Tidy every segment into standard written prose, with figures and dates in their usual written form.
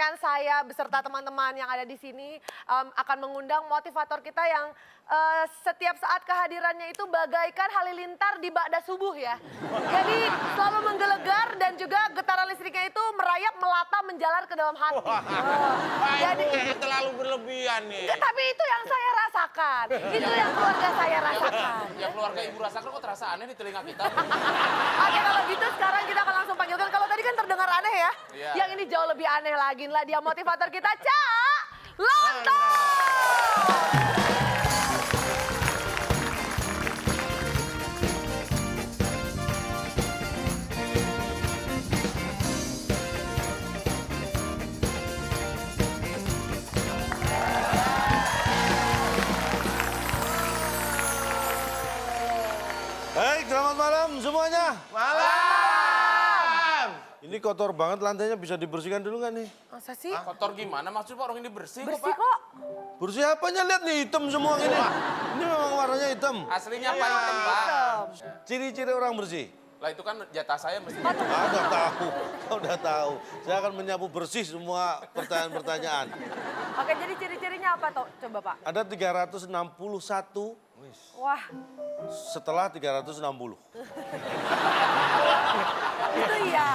izinkan saya beserta teman-teman yang ada di sini akan mengundang motivator kita yang setiap saat kehadirannya itu bagaikan halilintar di ba'da subuh ya. Jadi selalu menggelegar dan juga getaran listriknya itu merayap, melata, menjalar ke dalam hati. Jadi terlalu berlebihan nih. Tapi itu yang saya rasakan. Itu yang keluarga saya rasakan. Yang keluarga ibu rasakan kok terasa aneh di telinga kita. Oke, kalau gitu sekarang kita akan langsung panggilkan. Kalau tadi kan terdengar aneh ya. Iya. Yang ini jauh lebih aneh lagi. Lah dia motivator kita, Cak Lontong. Baik, selamat malam semuanya. Malam. Ini kotor banget lantainya, bisa dibersihkan dulu nggak nih? Masa sih? Kotor gimana? Maksud Pak orang ini bersih kok Bersih Pak? kok. Bersih apanya? Lihat nih, hitam semua ini. Ini memang warnanya hitam. Aslinya Pak hitam Pak. Ciri-ciri orang bersih. Lah itu kan jatah saya mesti. Udah tahu, udah tahu. Saya akan menyapu bersih semua pertanyaan-pertanyaan. Oke, jadi ciri-cirinya apa toh? Coba Pak. Ada 361 Wah, setelah 360. itu iya.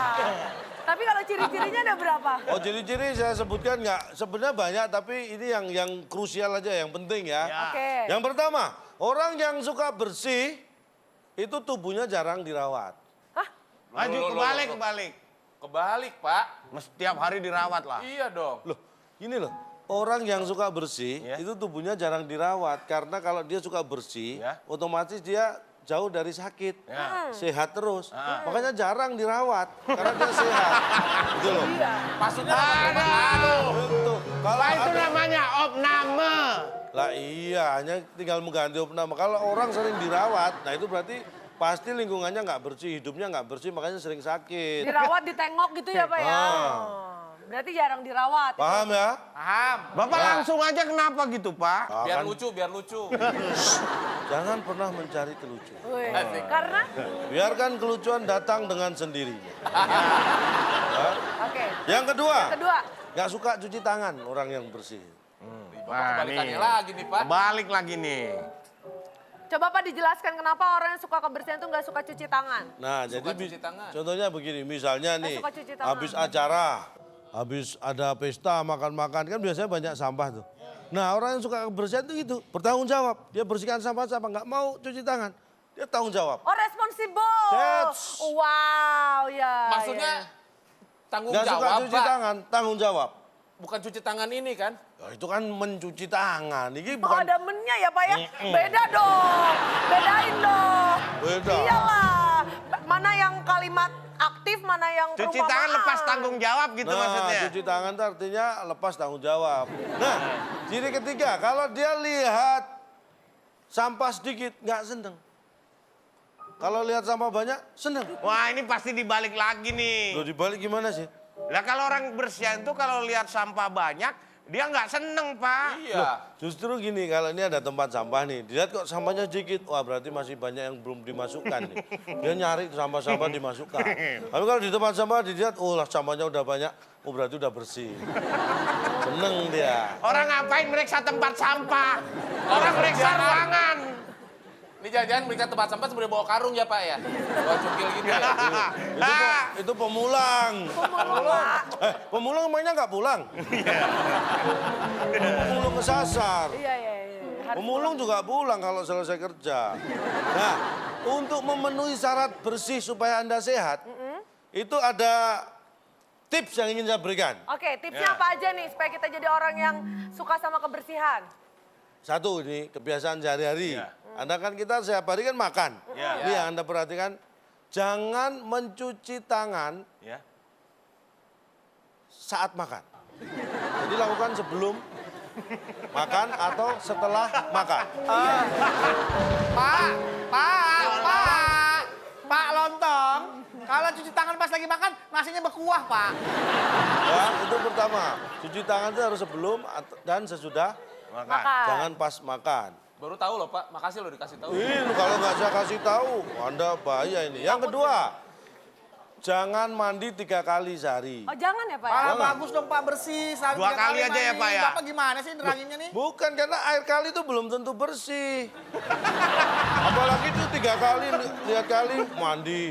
Tapi kalau ciri-cirinya ada berapa? Oh, ciri-ciri saya sebutkan nggak, sebenarnya banyak, tapi ini yang krusial aja, yang penting ya. Oke. Yang pertama, orang yang suka bersih, itu tubuhnya jarang dirawat. Hah? Maju kebalik, kebalik. Kebalik Pak. Setiap hari dirawat lah. Iya dong. Loh, gini loh. Orang yang suka bersih, Ya. itu tubuhnya jarang dirawat. Karena kalau dia suka bersih, Ya. otomatis dia jauh dari sakit. Ya. Sehat terus. Makanya jarang dirawat, karena dia sehat. Gitu loh. Maksudnya apa Pak? Betul. Kalau Pak itu ada- namanya opname. Lah iya, hanya tinggal mengganti opname. Kalau orang sering dirawat, nah itu berarti pasti lingkungannya nggak bersih, hidupnya nggak bersih, makanya sering sakit. Dirawat, ditengok gitu ya Pak ya? Oh, berarti jarang dirawat. Paham ya? Paham. Bapak langsung aja kenapa gitu, Pak? Ah, Biar kan lucu, biar lucu. jangan pernah mencari kelucuan. Wih, Asik. karena? Biarkan kelucuan datang dengan sendirinya. Oke. Yang kedua, Kedua, nggak suka cuci tangan orang yang bersih. Bapak kebalikannya lagi nih Pak. Balik lagi nih. coba Pak dijelaskan kenapa orang yang suka kebersihan itu nggak suka cuci tangan. Nah, Suka jadi cuci tangan. contohnya begini, misalnya nih, suka cuci tangan. habis acara, habis ada pesta, makan-makan, kan biasanya banyak sampah tuh. Nah, orang yang suka kebersihan itu gitu, bertanggung jawab. Dia bersihkan sampah-sampah, nggak mau cuci tangan. Dia tanggung jawab. Oh, responsible. That's- Wow, ya. Maksudnya tanggung Nggak suka jawab cuci Pak. tangan, tanggung jawab. Bukan cuci tangan ini kan? Ya, itu kan mencuci tangan. Ini Oh, bukan ada mennya ya Pak ya? Beda dong. Bedain dong. Beda. Iyalah. Mana yang kalimat aktif, mana yang Cuci tangan perumpamaan. lepas tanggung jawab gitu maksudnya. cuci tangan itu artinya lepas tanggung jawab. Nah, ciri ketiga, kalau dia lihat sampah sedikit, nggak seneng. Kalau lihat sampah banyak, seneng. Wah, ini pasti dibalik lagi nih. Loh, dibalik gimana sih? Lah kalau orang bersihan tuh kalau lihat sampah banyak, dia nggak seneng, Pak. Iya. Justru gini, kalau ini ada tempat sampah nih, dilihat kok sampahnya sedikit, wah berarti masih banyak yang belum dimasukkan nih. Dia nyari sampah-sampah dimasukkan. Tapi kalau di tempat sampah dilihat, oh lah sampahnya udah banyak, oh berarti udah bersih. Seneng dia. Orang ngapain meriksa tempat sampah? Orang meriksa ruangan. Ini jangan-jangan mereka tempat sampah sebenarnya bawa karung ya Pak ya? Bawa cukil gitu ya? Itu pemulang. Pemulang emangnya nggak pulang? Pemulung kesasar. Iya, iya, iya. Harus Pemulung juga pulang kalau selesai kerja. Nah, untuk memenuhi syarat bersih supaya Anda sehat, itu ada tips yang ingin saya berikan. Oke, tipsnya apa aja nih supaya kita jadi orang yang suka sama kebersihan? Satu, ini kebiasaan sehari-hari. Anda kan kita setiap hari kan makan. Ya. Ini yang Anda perhatikan, jangan mencuci tangan Ya. saat makan. Jadi lakukan sebelum makan atau setelah makan. Pak Lontong, kalau cuci tangan pas lagi makan, nasinya berkuah, Pak. Ya, itu pertama. Cuci tangan itu harus sebelum dan sesudah Makan. jangan pas makan. Baru tahu loh Pak, makasih loh dikasih tahu. Ini kalau nggak saya kasih tahu, Anda bahaya ini. Yang kedua, jangan mandi 3 kali sehari. Oh jangan ya Pak ya? Malah Jangan. bagus dong Pak, bersih. Sehari 2 3 kali aja ya, mandi. Pak, ya? Bapak gimana sih neranginnya nih? Bukan, karena air kali itu belum tentu bersih. Apalagi itu 3 kali, lihat kali mandi.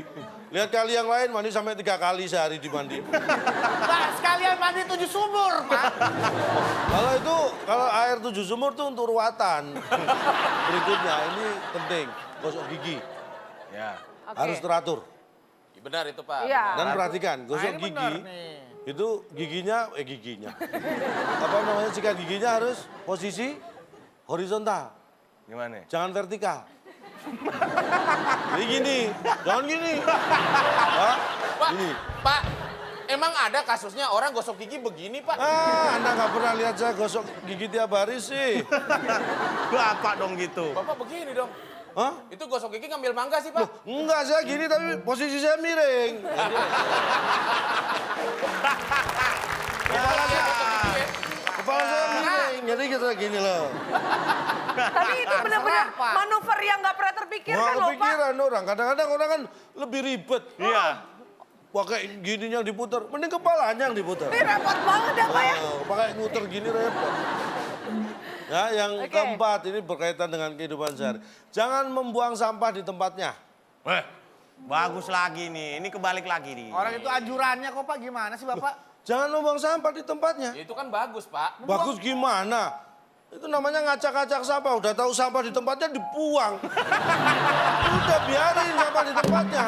Lihat kali yang lain mandi sampai 3 kali sehari dimandi. Pak, sekalian mandi 7 sumur, Pak. Kalau air 7 sumur tuh untuk ruatan. Berikutnya ini penting, gosok gigi. Ya. Oke. Harus teratur. Ya, benar itu Pak. Iya. Dan perhatikan, Nah, gosok ini gigi bener nih. itu giginya. Apa namanya, sikat giginya harus posisi horizontal, Gimana? jangan vertikal. Jadi gini, jangan gini. Hah? Pak, Gini. Pak, emang ada kasusnya orang gosok gigi begini Pak? Anda nggak pernah lihat saya gosok gigi tiap hari sih. Bapak dong gitu. Bapak begini dong. Hah? Itu gosok gigi ngambil mangga sih Pak. Enggak, saya gini tapi posisi saya miring. Kepala saya gosok gigi ya. Kepala saya miring, jadi kita gini loh. Tapi itu benar-benar Terserah, Pak. manuver yang nggak pernah terpikirkan Wah, loh Pak. kepikiran orang. Kadang-kadang orang kan lebih ribet. Iya. Pakai gininya diputar, mending kepalanya yang diputar. Ini repot banget ya Pak ya. Pakai muter gini repot. Ya, yang Oke. keempat ini berkaitan dengan kehidupan sehari. Jangan membuang sampah di tempatnya. Bagus lagi nih. Ini kebalik lagi nih. Orang itu anjurannya kok Pak, gimana sih Bapak? Jangan membuang sampah di tempatnya. Ya, itu kan bagus Pak. Bagus gimana? Itu namanya ngacak-ngacak sampah. Udah tahu sampah di tempatnya dibuang. Udah biarin sampah di tempatnya.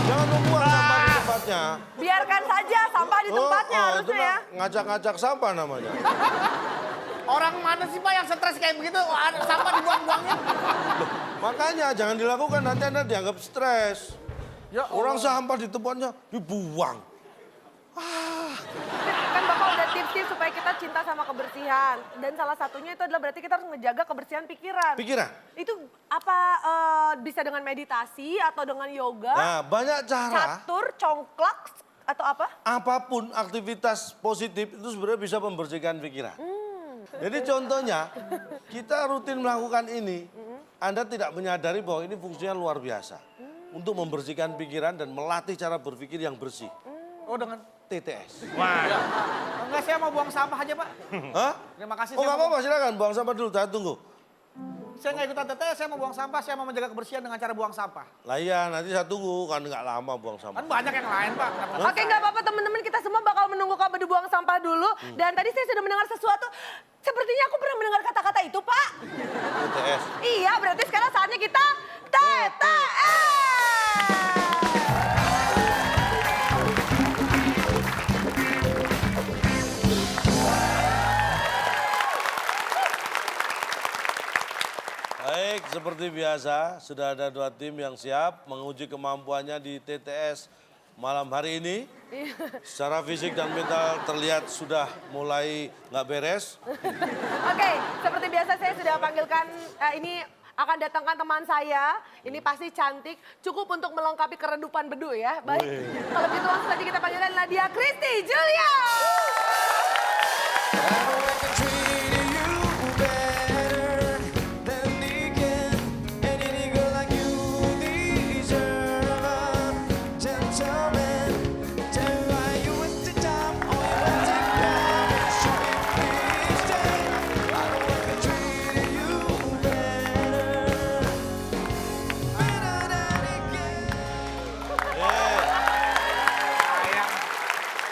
Jangan membuang sampah di tempatnya. Biarkan saja sampah di tempatnya itu harusnya ya. mah ngacak-ngacak sampah namanya. Orang mana sih Pak yang stres kayak begitu? Sampah dibuang-buangin. Makanya jangan dilakukan, nanti Anda dianggap stres. Ya Orang sampah di tempatnya dibuang. Kan Bapak udah tips-tips supaya kita cinta sama kebersihan. Dan salah satunya itu adalah berarti kita harus ngejaga kebersihan pikiran. Pikiran. Itu apa bisa dengan meditasi atau dengan yoga, Nah, banyak cara. catur, congklak atau apa? Apapun aktivitas positif itu sebenarnya bisa membersihkan pikiran. Jadi contohnya, kita rutin melakukan ini, Anda tidak menyadari bahwa ini fungsinya luar biasa. Untuk membersihkan pikiran dan melatih cara berpikir yang bersih. Oh dengan TTS. Wah. enggak, saya mau buang sampah aja Pak. Hah? Terima kasih. Oh saya nggak mau- apa-apa, silakan buang sampah dulu, tahan tunggu. Saya nggak ikutan TTS, saya mau buang sampah, saya mau menjaga kebersihan dengan cara buang sampah. Lah iya, nanti saya tunggu, kan nggak lama buang sampah. Kan banyak yang lain Pak. Kenapa Oke, nggak apa-apa teman-teman, kita semua bakal menunggu kabar buang sampah dulu. Dan tadi saya sudah mendengar sesuatu, sepertinya aku pernah mendengar kata-kata itu Pak. TTS. Iya, berarti sekarang saatnya kita TTS. Baik, seperti biasa, sudah ada 2 tim yang siap menguji kemampuannya di TTS malam hari ini. Secara fisik dan mental terlihat sudah mulai nggak beres. Oke, seperti biasa saya sudah panggilkan, ini akan datangkan teman saya. Ini pasti cantik, cukup untuk melengkapi keredupan bedu ya. Baik, kalau gitu langsung saja kita panggilkan Nadia Kristi Julia.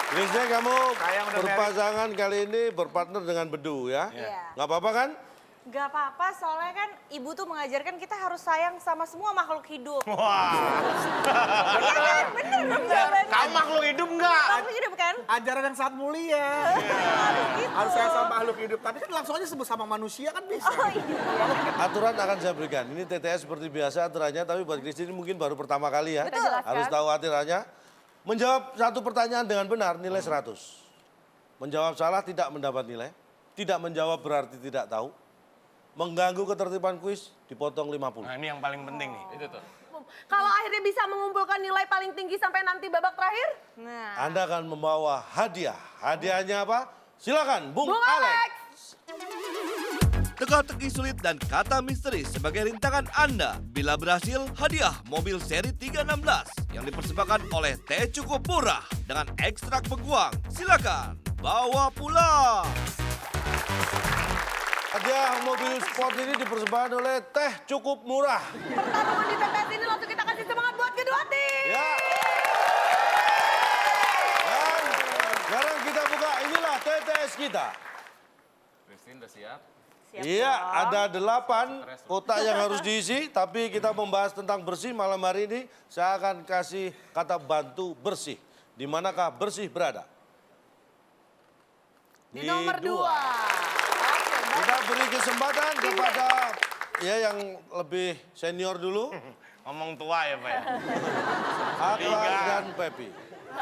Biasanya kamu Sayang udah berpasangan kali ini berpartner dengan bedu ya. Iya. Nggak apa-apa kan? Gak apa-apa, soalnya kan ibu tuh mengajarkan kita harus sayang sama semua makhluk hidup. Wah. Iya kan? Bener dong jawabannya. Kamu makhluk hidup nggak? Makhluk hidup kan? Ajaran yang sangat mulia. Harus gitu. Harus saya sama makhluk hidup. Tapi kan langsung aja sebut sama manusia kan bisa. Oh iya. Aturan akan saya berikan. Ini TTS seperti biasa aturannya, tapi buat Kristi ini mungkin baru pertama kali ya. Betul. Harus tahu aturannya. Menjawab satu pertanyaan dengan benar nilai 100. Menjawab salah tidak mendapat nilai. Tidak menjawab berarti tidak tahu. Mengganggu ketertiban kuis dipotong 50. Nah, ini yang paling penting nih. Itu tuh. Kalau akhirnya bisa mengumpulkan nilai paling tinggi sampai nanti babak terakhir, Nah, Anda akan membawa hadiah. Hadiahnya apa? Silakan, Bung Bung Alex. Alex. teka-teki sulit dan kata misteri sebagai rintangan Anda. Bila berhasil, hadiah mobil seri 316 yang dipersembahkan oleh Teh Cukup Murah dengan ekstrak bengkuang. Silakan bawa pulang. Hadiah mobil sport ini dipersembahkan oleh Teh Cukup Murah. Pertarungan di TTS ini langsung kita kasih semangat buat kedua tim. Ya. Dan sekarang kita buka, inilah TTS kita. Christine udah siap? Iya, ada 8 kotak yang harus diisi, tapi kita membahas tentang bersih malam hari ini. Saya akan kasih kata bantu bersih. Di manakah bersih berada? Di nomor 2. Kita beri kesempatan kepada ya yang lebih senior dulu, Ngomong tua ya Pak ya. Akbar dan Pepi.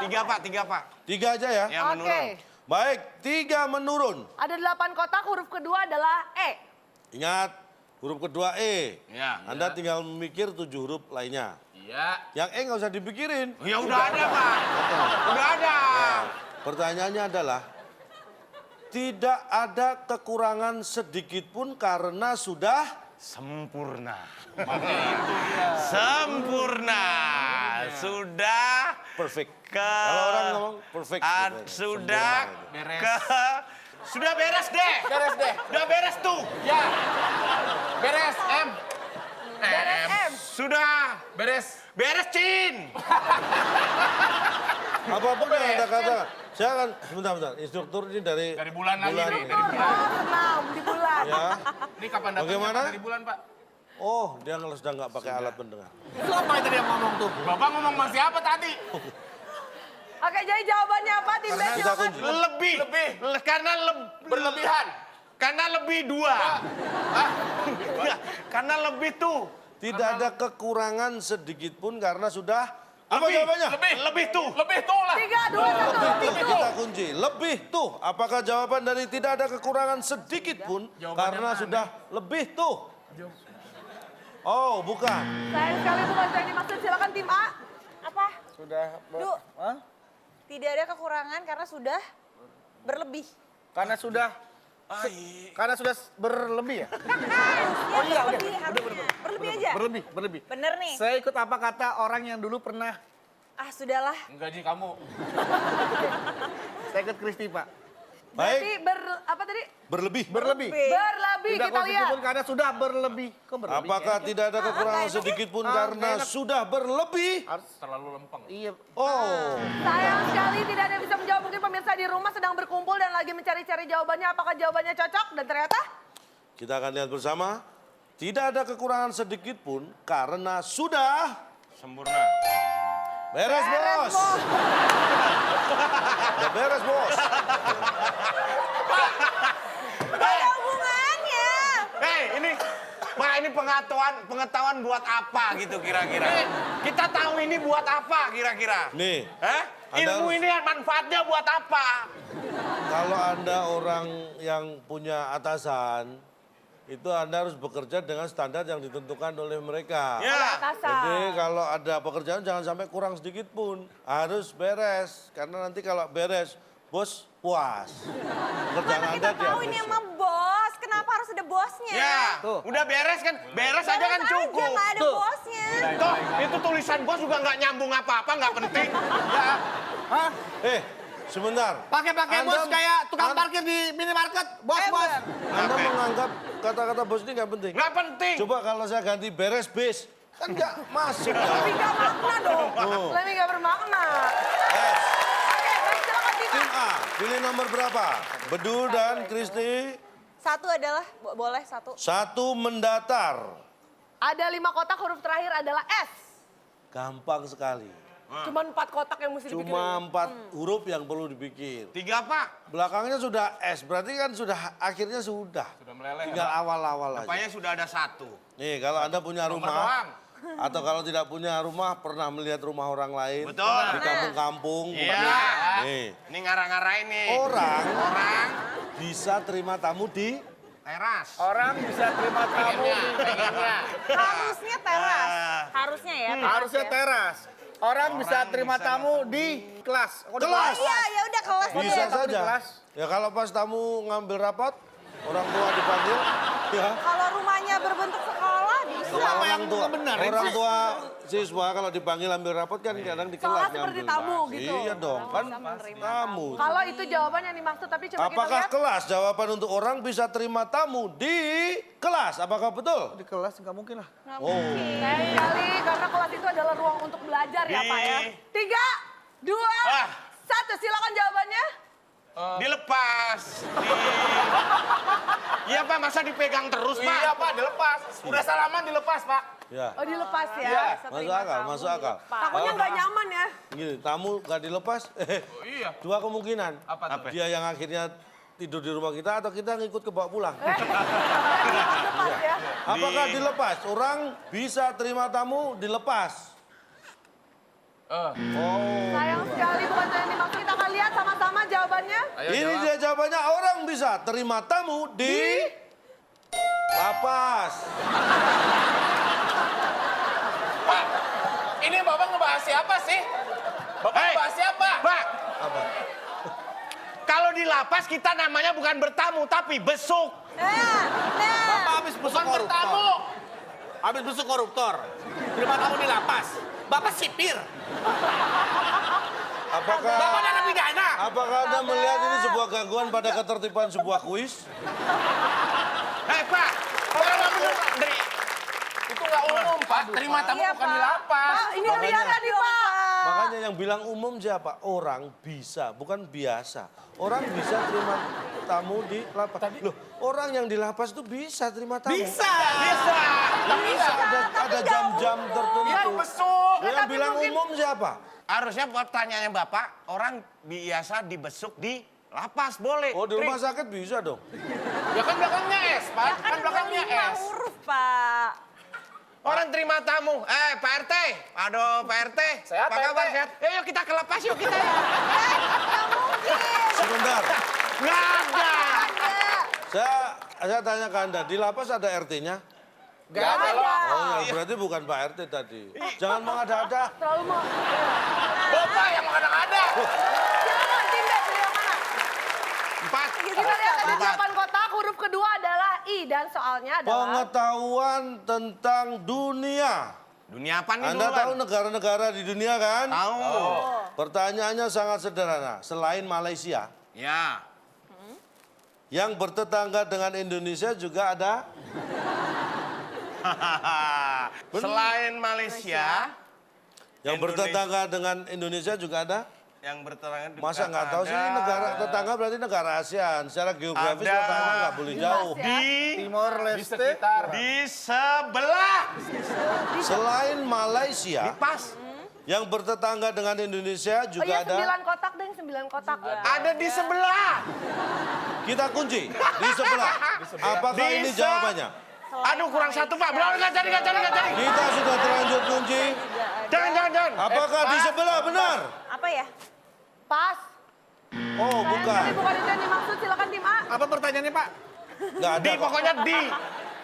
3 Pak, 3 Pak. 3 aja ya? Ya Oke. menurun. Baik, 3 menurun. Ada 8 kotak, huruf kedua adalah E. Ingat, huruf kedua E. Ya. Anda tinggal memikir 7 huruf lainnya. Iya. Yang E nggak usah dipikirin. Ya udah ada Pak. Udah ada. Pertanyaannya adalah, tidak ada kekurangan sedikit pun karena sudah Sempurna. Sempurna. Sudah perfect. ke Kalau orang ngomong perfect. sudah Beres. sudah beres deh. Beres deh. Udah beres tuh. Ya. Beres, M. Beres M. Sudah Beres. beres Cin. Apapun yang Anda katakan. Saya akan, sebentar. Instruktur ini dari bulan lagi nih. Oh, senam di bulan. Ya. Ini kapan datangnya? Bagaimana? Dari bulan, Pak. Oh, dia kalau sedang nggak pakai alat pendengar. Itu apa itu dia ngomong tuh? Bapak ngomong sama siapa tadi? Oke, jadi jawabannya apa? Tim B Kita silakan. kunci. Lebih. Karena Berlebihan. Karena lebih 2. Karena lebih tuh. Tidak ada kekurangan sedikit pun karena sudah. Apa jawabannya? Lebih tuh. Lebih tuh lah. 3, 2, 1. Lebih tuh kita kunci. Lebih tuh. Apakah jawaban dari tidak ada kekurangan sedikit pun karena sudah lebih tuh? Oh, bukan. Sayang sekali bukan saya yang dimaksud. Silakan tim A. Apa? Sudah. Du. Tidak ada kekurangan karena sudah berlebih. Karena sudah berlebih ya? Oh iya, harusnya. Berlebih aja. Berlebih. Bener nih. Saya ikut apa kata orang yang dulu pernah. Ah, sudahlah. Enggak di kamu. Saya ikut Kristi Pak. Berarti Baik, apa tadi? berlebih. Berlebih. Berlebih, Tidak kita lihat. konstitusi karena sudah berlebih. Kok berlebih? Apakah tidak ada kekurangan enak. sedikit pun Ah, karena enak. sudah berlebih? Terlalu lempeng. Iya. Oh, Sayang sekali tidak ada yang bisa menjawab. Mungkin pemirsa di rumah sedang berkumpul dan lagi mencari-cari jawabannya. Apakah jawabannya cocok? Dan ternyata kita akan lihat bersama. Tidak ada kekurangan sedikit pun karena sudah Sempurna. beres, bos. Udah beres, bos. Ada hubungannya. Hei, ini Pak, ini pengetahuan buat apa gitu kira-kira? Kita tahu ini buat apa kira-kira? Nih, Hah? Anda Ilmu harus- ini manfaatnya buat apa? kalau Anda orang yang punya atasan, itu Anda harus bekerja dengan standar yang ditentukan oleh mereka. Ya. Jadi kalau ada pekerjaan jangan sampai kurang sedikit pun. Harus beres. Karena nanti kalau beres, bos puas. Pekerjaan Mana Anda kita tahu ini diapresiasi. sama bos. Kenapa harus ada bosnya? Ya, Tuh. udah beres kan? Beres aja kan cukup. Nggak ada Tuh. bosnya. Toh, itu tulisan bos juga nggak nyambung apa-apa, nggak penting. Ya. Hah? Sebentar. Pakai Anda- bos kayak tukang Anda- parkir di minimarket. Bos. Anda menganggap kata-kata bos ini nggak penting. Nggak penting. Coba kalau saya ganti beres bis, kan nggak masuk. lebih gak makna dong. Oh. Lebih gak bermakna. Yes. Oke, baik silakan tim A. Tim A, pilih nomor berapa? Bedul dan Kristi. Satu adalah, boleh satu. 1 mendatar. Ada 5 kotak, huruf terakhir adalah S. Gampang sekali. Cuma 4 kotak yang mesti dibikin. Cuma 4 huruf yang perlu dipikir. 3 Pak. Belakangnya sudah S, berarti kan sudah akhirnya sudah. Sudah meleleh. Tinggal awal-awal aja. Depannya sudah ada 1. Nih, kalau Anda punya Nomor rumah doang. atau kalau tidak punya rumah pernah melihat rumah orang lain Betul. di kampung-kampung. Iya. Nih, Ini ngarang-ngarain nih. orang Orang bisa terima tamu di teras. Orang bisa terima tamu. Pengennya. Harusnya teras. Harusnya ya. Harusnya ya. teras. Orang bisa terima bisa tamu di kelas. Kok di Kelas. Iya, ya udah kelas Bisa deh. tamu di saja. kelas. Ya kalau pas tamu ngambil rapat, orang tua dipanggil, Ya. Kalau rumahnya berbentuk sekolah bisa. Ya, yang ngebenerin orang sih? tua siswa kalau dipanggil ambil rapot kan kadang di kelas Seolah seperti ngambil, tamu Pak. gitu. Iya dong, kan Bisa menerima tamu. Kalau itu jawaban yang dimaksud, tapi coba kita Apakah lihat. kelas jawaban untuk orang bisa terima tamu di kelas? Apakah betul? Di kelas nggak mungkin lah. Nggak Oh. mungkin. Lain kali, karena kelas itu adalah ruang untuk belajar ya Pak ya. 3, 2, Ah. 1, silakan jawabannya. Dilepas. Iya Pak, masa dipegang terus Pak? Iya Pak, dilepas. Udah salaman dilepas Pak. Ya, Oh dilepas ya. Bisa masuk terima akal, tamu masuk akal. dilepas. Takutnya nggak nyaman ya. Gini, tamu gak dilepas, Iya. dua kemungkinan. Apa tuh? Dia yang akhirnya tidur di rumah kita atau kita ngikut ke bawa pulang. Dilepas ya. Apakah dilepas? Orang bisa terima tamu dilepas. Oh. Sayang sekali bukan itu yang dimaksud. Kita akan lihat sama-sama jawabannya. Ayo Ini jawab. dia jawabannya, orang bisa terima tamu di lapas. Pak, ini Bapak ngebahas siapa sih? Bapak Hei. ngebahas siapa? Pak, Apa? kalau di lapas kita namanya bukan bertamu tapi besuk. Nah, Bapak habis besuk Bukan bertamu. koruptor. Habis besuk koruptor. Terima tamu di lapas. Bapak sipir. Apakah Bapak narapidana. apakah Anda melihat ini sebuah gangguan pada ketertiban sebuah kuis? Pak, orang bener dari Itu nggak umum Pak. Terima tamu Iya, bukan di Pak. lapas. Pak, ini lihat tadi Pak. Makanya yang bilang umum siapa? Orang bisa, bukan biasa. Orang bisa terima tamu di lapas. Loh, orang yang di lapas itu bisa terima tamu. Bisa. bisa. Bisa, ada jam-jam tertentu. Yang besuk. Yang tapi bilang mungkin- umum siapa? Harusnya pertanyaannya Bapak, orang biasa dibesuk di lapas boleh. Oh, di rumah sakit bisa dong. Ya kan belakangnya S Pak. kan Kan belakangnya berlima S. huruf, Pak. Orang terima tamu. Pak RT. Aduh, Pak RT. Sehat, Apa Pak kabar, RT? sehat? Yuk kita ke lapas yuk kita. Sebentar, Nggak ada. saya tanya ke Anda, di lapas ada RT-nya? Gak ada loh. Oh, ya, berarti bukan Pak RT tadi. Jangan mengada-ada. Terlalu mau. Bapak yang ada-ada. Silakan tim B, pilih yang mana? 4. Kita lihat tadi jawaban kotak, huruf kedua adalah I dan soalnya adalah Pengetahuan tentang dunia. Dunia apa nih Anda duluan? tahu negara-negara di dunia kan? Tahu. Pertanyaannya sangat sederhana. Selain Malaysia, Ya. yang bertetangga dengan Indonesia juga ada. Selain Malaysia, Yang Indonesia. bertetangga dengan Indonesia juga ada. yang bertetangga Masa nggak tahu sih, ini negara tetangga berarti negara ASEAN. Secara geografis Ada. tetangga nggak boleh jauh. di Timor Di Leste. sekitar. di sebelah. Selain Malaysia, Pas. yang bertetangga dengan Indonesia Oh juga iya, ada. 9 kotak deh, 9 kotak. Ada di sebelah. Kita kunci di sebelah. Apakah Di ini se- jawabannya? Aduh, kurang satu, Pak. Belum, nggak jadi. Kita sudah terlanjur kunci. Jangan. Apakah di sebelah benar? Apa ya? Pas. Oh, Sayang bukan. sekali bukan itu yang dimaksud, silakan tim A. Apa pertanyaannya, Pak? Nggak ada. Di, kok. pokoknya di.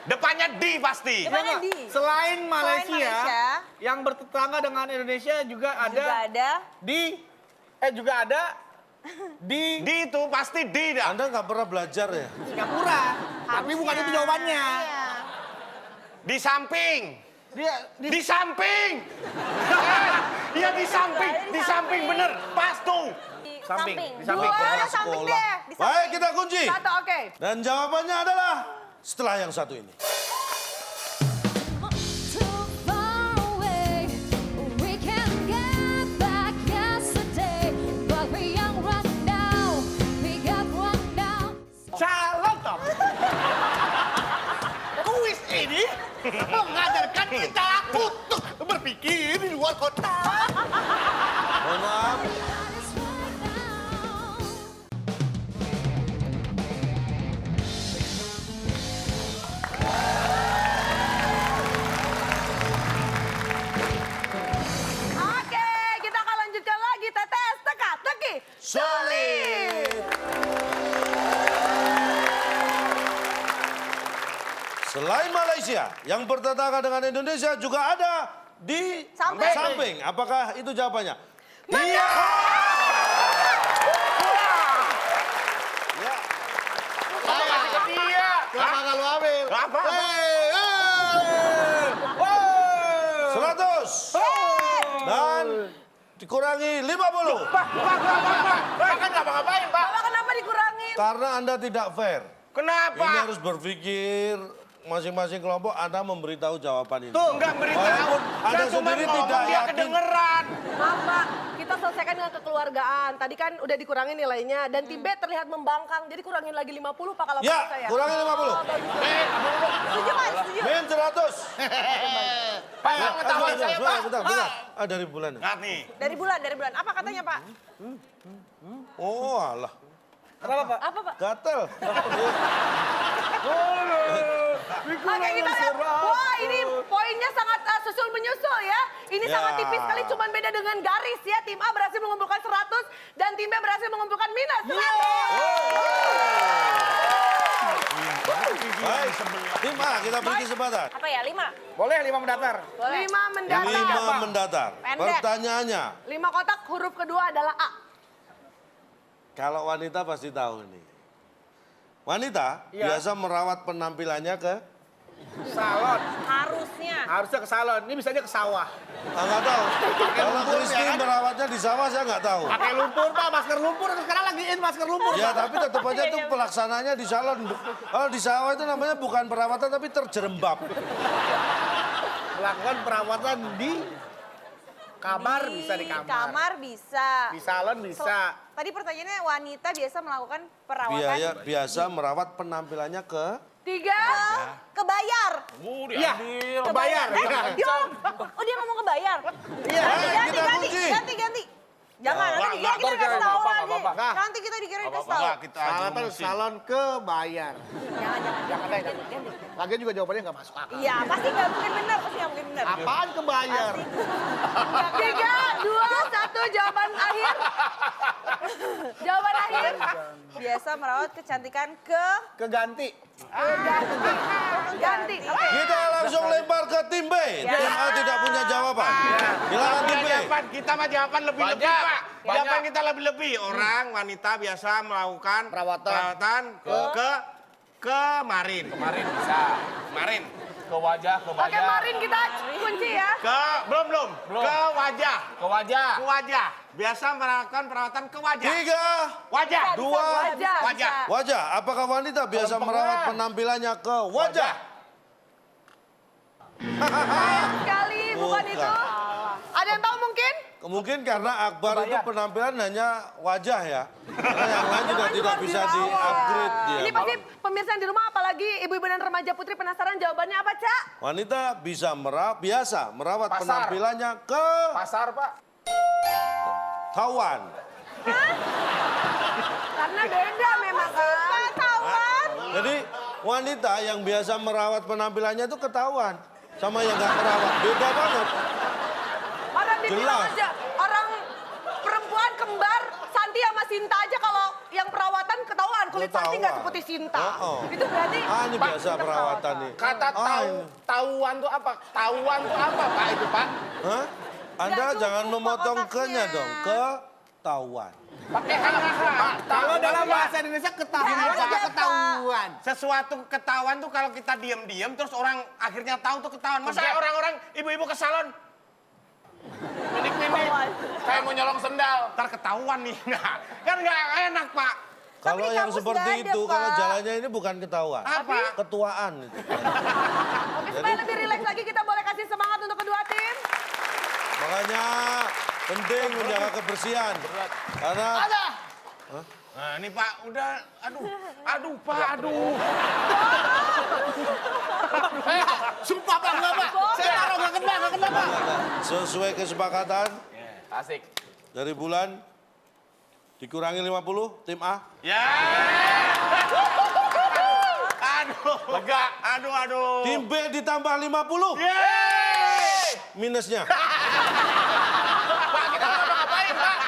Depannya di pasti. Depannya di. Selain Malaysia, Malaysia, yang bertetangga dengan Indonesia juga ada Juga ada. juga ada di Di itu pasti di dah. Anda nggak pernah belajar ya? Singapura. Tapi bukan itu jawabannya. Iya. Di samping. Dia Di samping. Iya di samping. Di samping bener. Pas tuh. Di Samping, samping. di samping. Dua, Kepala samping sekolah. deh. Di Baik, kita kunci. Satu, oke. Dan jawabannya adalah setelah yang satu ini. Too far away, we can get back yesterday, but we young run now, we got run down. Salah Tom. Kuis ini mengajarkan kita untuk berpikir di luar kotak. Mohon maaf. Oke, kita akan lanjutkan lagi tetes, teka, teki. Solid. Selain Malaysia, yang bertetangga dengan Indonesia juga ada di Samping. Apakah itu jawabannya? Iya. Ya. Dia. Kenapa nggak lu ambil? dikurangi 50. Pak kan nggak ngapain, Pak. Bapak kenapa dikurangi? Karena Anda tidak fair. Kenapa? Ini harus berpikir masing-masing kelompok Anda memberitahu jawaban ini. Tuh, nggak beritahu. Walaupun Anda Saya cuma sendiri ngomong tidak dia yakin. kedengeran. Maaf Pak, kita selesaikan dengan kekeluargaan. Tadi kan udah dikurangin nilainya dan tim B terlihat membangkang. Jadi kurangin lagi 50 Pak kalau Ya, menurut saya. kurangi 50. Setuju Pak, setuju. Min 100. Pak, ngetawain saya, Pak. Bentar. Ah, dari bulan. Nggak nih. Dari bulan. Apa katanya Pak? Oh, alah. Apa Pak? Gatel. Oke kita lihat. Wah ini poinnya sangat susul menyusul ya. Ini Ya. sangat tipis sekali cuman beda dengan garis ya. Tim A berhasil mengumpulkan 100 dan tim B berhasil mengumpulkan minus 100. Baik, tim A kita beri kesempatan. Apa ya? 5? Boleh 5 mendatar. 5 mendatar. 5 mendatar. Pendek. Pertanyaannya, 5 kotak huruf kedua adalah A. kalau wanita pasti tahu ini. Wanita biasa merawat penampilannya ke? Salon. Harusnya. Harusnya ke salon. Ini bisanya ke sawah. Nggak tahu. Kalau lumpur, Kristi ya kan? merawatnya di sawah saya nggak tahu. Pakai lumpur, Pak. Masker lumpur. Sekarang lagi in masker lumpur. Ya tapi tetap aja tuh pelaksananya di salon. Kalau di sawah itu namanya bukan perawatan tapi terjerembab. Melakukan perawatan di kamar, bisa di kamar. Kamar bisa. Di salon bisa. Tadi pertanyaannya wanita biasa melakukan perawatan Biaya biasa merawat penampilannya ke? 3. kebayar. Iya, kebayar. Iya. Oh dia ngomong kebayar. Iya. Ganti. Jangan, nanti dikira kita kasih tahu lagi. Nanti kita dikira kasih tahu. Kita aja Salon kebayar. Jangan. Lagian juga jawabannya nggak masuk akal. Iya, pasti nggak mungkin benar, Apaan kebayar? 3, 2, 1 jawaban akhir. Jawaban akhir. Biasa merawat kecantikan Keganti. Ganti. Oke. Kita langsung lempar ke tim B. Tim A tidak punya jawaban. Silakan tim B. Kita mah jawaban lebih-lebih, Pak. Banyak. Jawaban kita lebih-lebih. Orang, wanita biasa melakukan Perawatan. kemarin. Kemarin bisa. Kemarin. Ke wajah, ke Oke, wajah. Marin kita kunci ya. Belum. Belum. Ke wajah. Ke wajah. Ke wajah. Biasa melakukan perawatan ke wajah. 3, Wajah. 2, Wajah. Wajah. wajah. Apakah wanita biasa merawat penampilannya ke wajah? Sayang sekali, bukan Bukan. itu. Ada yang tahu mungkin? Mungkin karena Akbar itu penampilan hanya wajah ya. Karena yang lain juga tidak bisa di-upgrade dia. Ini pasti pemirsa yang di rumah, apalagi ibu-ibu dan remaja putri penasaran jawabannya apa, Cak? Wanita biasa merawat Pasar. penampilannya ke Pasar, Pak. tawan. Karena beda memang kan. Tawan. Jadi wanita yang biasa merawat penampilannya itu ketahuan. Sama yang nggak merawat. Beda banget. Orang dibilang Jelas. aja, orang perempuan kembar, Santi sama Sinta aja kalau yang perawatan ketahuan. Kulit Santi nggak seperti Sinta. Itu berarti... Ini biasa perawatan nih. Kata ini. tahuan tuh apa? Tahuan tuh apa, Pak, itu, Pak? Hah? Anda cukup, jangan Pak, memotong otaknya. ke-nya dong. Ketahuan. Pakai hak, Pak. Kalau dalam bahasa Indonesia ketahuan. Sesuatu ketahuan tuh kalau kita diam-diam terus orang akhirnya tahu tuh ketahuan. Masa orang-orang ibu-ibu ke salon Minik-minik. Kayak mau nyolong sendal. ntar ketahuan nih. Nah, kan nggak enak, Pak. Kalau di yang kampus seperti nggak ada, itu, kalau Pak. jalannya ini bukan ketahuan. Apa? Ketuaan. Oke, supaya lebih rileks lagi kita boleh kasih semangat untuk kedua tim. Makanya penting menjaga kebersihan. Karena Nah, ini Pak, udah, aduh Pak, aduh. Sumpah Pak, enggak Pak. Saya taruh nggak kena Pak. sesuai kesepakatan Asik. dari bulan dikurangi 50 tim A. Ya. Aduh. Lega. Aduh. Tim B ditambah 50 Yeay. minusnya. Pak, kita nggak ngapa-ngapain, Pak.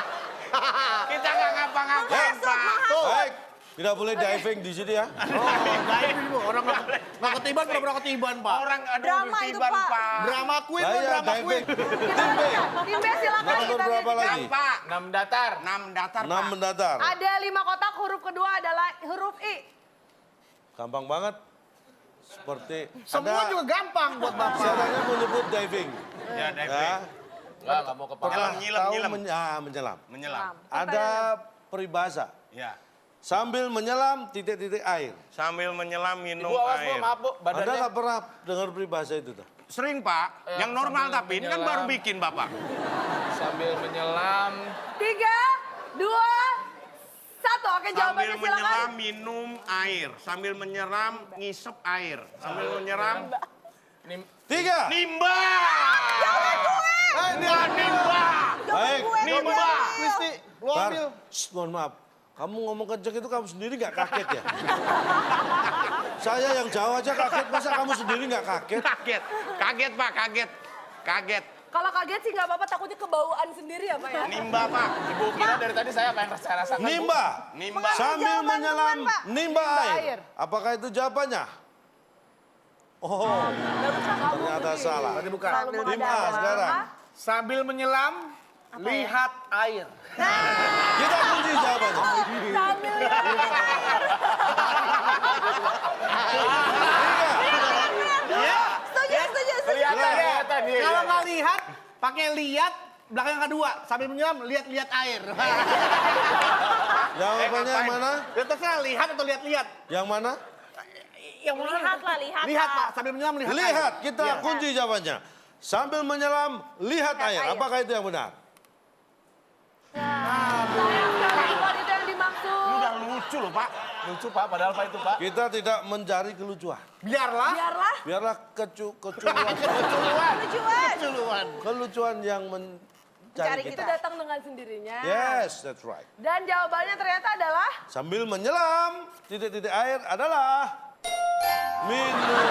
Kita nggak ngapa-ngapain, Pak. Baik, tidak boleh diving di sini ya. Orang nggak ketiban, pernah ketiban Pak. Orang Drama itu, ketiban, Pak. Drama queen, Saya drama diving. queen. Tim B, Tim B silakan nomor kita berapa lihat. lagi? Pak. 6 datar. 6 datar, 6 Pak. mendatar. Ada 5 kotak, huruf kedua adalah huruf I. Gampang banget. Seperti Semua Anda juga gampang buat Bapak. syaratnya menyebut diving. Ya, Ya. Nggak mau kepala. Nyilam. menyelam. Menyelam. Ada peribahasa. Ya. Sambil menyelam titik-titik air. Sambil menyelam minum Ibu awas Bu, air. maaf Bu, Anda badannya. nggak pernah dengar peribahasa itu tuh? Sering Pak. Yang normal sambil tapi ini kan menyelam. baru bikin Bapak. Sambil menyelam. 3, 2, 1. Oke, Sambil jawabannya menyelam silakan. minum air. Sambil menyeram ngisep air. Sambil menyeram 3. nimba. Ini Nimba. Baik. Nimba. Kristi, lu Bar, ambil. mohon maaf. Kamu ngomong kenceng itu kamu sendiri nggak kaget ya? Saya yang jauh aja kaget, masa kamu sendiri nggak kaget? Kaget Pak, kaget. Kalau kaget sih nggak apa-apa, takutnya kebauan sendiri ya Pak ya. Nimba Pak. Ibu kira dari tadi saya apa yang saya rasakan? Nimba. Nimba. Sambil Jawaban menyelam teman, Pak. nimba Nimba air. air. Apakah itu jawabannya? Oh, ternyata salah. Tadi bukan. Sambil Tim A menyelam. sekarang. Sambil menyelam, lihat air. Kita kunci jawabannya. Sambil Setuju. Kelihatan dia. Kalau nggak lihat, pakai lihat. Belakang yang kedua, sambil menyelam, lihat air. Jawabannya yang mana? Ya terserah, lihat atau lihat-lihat. Yang mana? Yang mana? Lihat. Lihat Pak, sambil menyelam, lihat air. Lihat, kita Iya. kunci jawabannya. Sambil menyelam, lihat air. air. Apakah itu yang benar? sayang sekali bukan itu yang dimaksud. Udah lucu loh Pak. Lucu Pak, padahal Pak itu Pak. Kita tidak mencari kelucuan. Biarlah. Biarlah. Biarlah kelucuan yang mencari Itu kita. datang dengan sendirinya. Yes, that's right. Dan jawabannya ternyata adalah Sambil menyelam, titik-titik air adalah minum.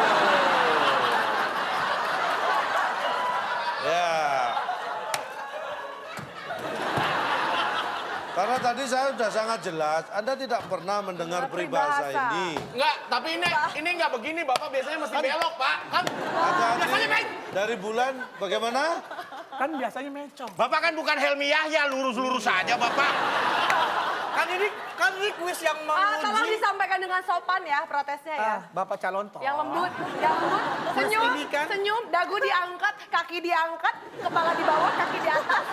Ya. Karena tadi saya sudah sangat jelas, Anda tidak pernah mendengar peribahasa Peribahasa. ini. Enggak, tapi ini enggak begini Bapak, biasanya mesti belok Pak. Kan Hati-hati dari bulan bagaimana? Kan biasanya mencong. Bapak kan bukan Helmi Yahya, lurus-lurus saja Bapak. Kan ini kuis yang tolong menguji. disampaikan dengan sopan ya protesnya ya. Bapak calon toh. Yang lembut, senyum, ini kan- senyum, dagu diangkat, kaki diangkat, kepala di bawah, kaki di atas.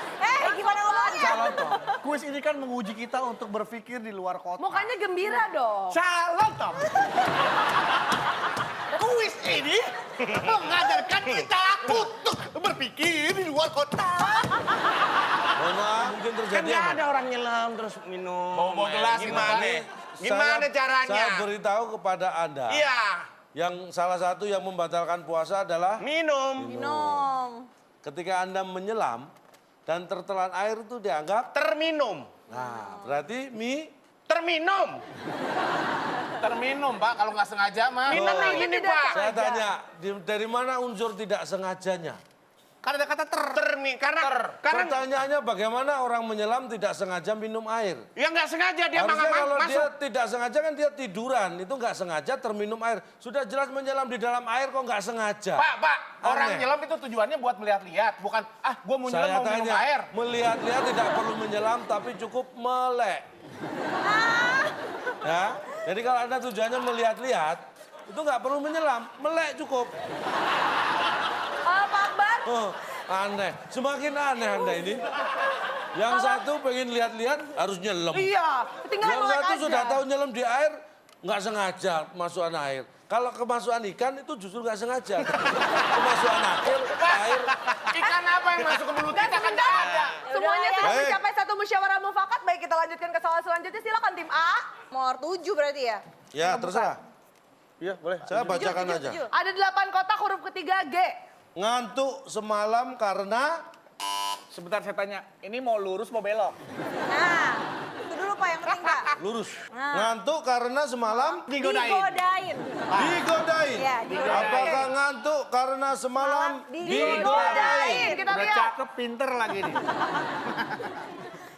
Gimana ngomongnya? Calon toh. Kuis ini kan menguji kita untuk berpikir di luar kota. Mukanya gembira dong. Calon toh. Kuis ini mengajarkan kita untuk berpikir di luar kota. Mohon maaf, mungkin Kan terjadi nggak apa? ada orang nyelam terus minum. Bawa gelas gitu, Gimana? Pak. Gimana caranya? Saya beritahu kepada Anda. Iya, Yang salah satu yang membatalkan puasa adalah minum. ketika Anda menyelam dan tertelan air itu dianggap. Terminum. Nah, berarti Terminum. terminum Pak, kalau nggak sengaja mah. Minum yang ini Pak. saya tanya, dari mana unsur tidak sengajanya? Kan ada kata Karena Pertanyaannya bagaimana orang menyelam tidak sengaja minum air? ya nggak sengaja dia Harusnya kalau masuk. dia tidak sengaja kan dia tiduran, itu nggak sengaja terminum air. Sudah jelas menyelam di dalam air kok nggak sengaja. Pak, orang Aneh. nyelam itu tujuannya buat melihat-lihat, bukan gua mau nyelam Saya mau minum tanya, air. melihat-lihat tidak perlu menyelam tapi cukup melek. Ya, jadi kalau Anda tujuannya melihat-lihat, itu nggak perlu menyelam, melek cukup. Pak Akbar, Aneh, semakin aneh Anda ini. Yang satu pengen lihat-lihat harus nyelam. iya, tinggal Yang melek satu aja. sudah tahu nyelam di air, nggak sengaja kemasukan air. Kalau kemasukan ikan itu justru nggak sengaja. Kemasukan air. Ikan apa yang masuk ke mulut Dan kita kan sebentar, nggak ada. semuanya Yaudah, sudah Baik. mencapai satu musyawarah mufakat. Baik, kita lanjutkan ke soal selanjutnya. Silakan tim A. Nomor 7 berarti ya? Ya, terserah. Iya, boleh. Saya bacakan aja. Ada 8 kotak huruf ketiga G. Ngantuk semalam karena Sebentar saya tanya, ini mau lurus mau belok? Nah, itu dulu Pak yang penting Pak. lurus. Nah. Ngantuk karena semalam Digodain. digodain. Iya, digodain. Apakah ngantuk karena semalam Digodain. Kita Udah lihat. cakep, pinter lagi nih.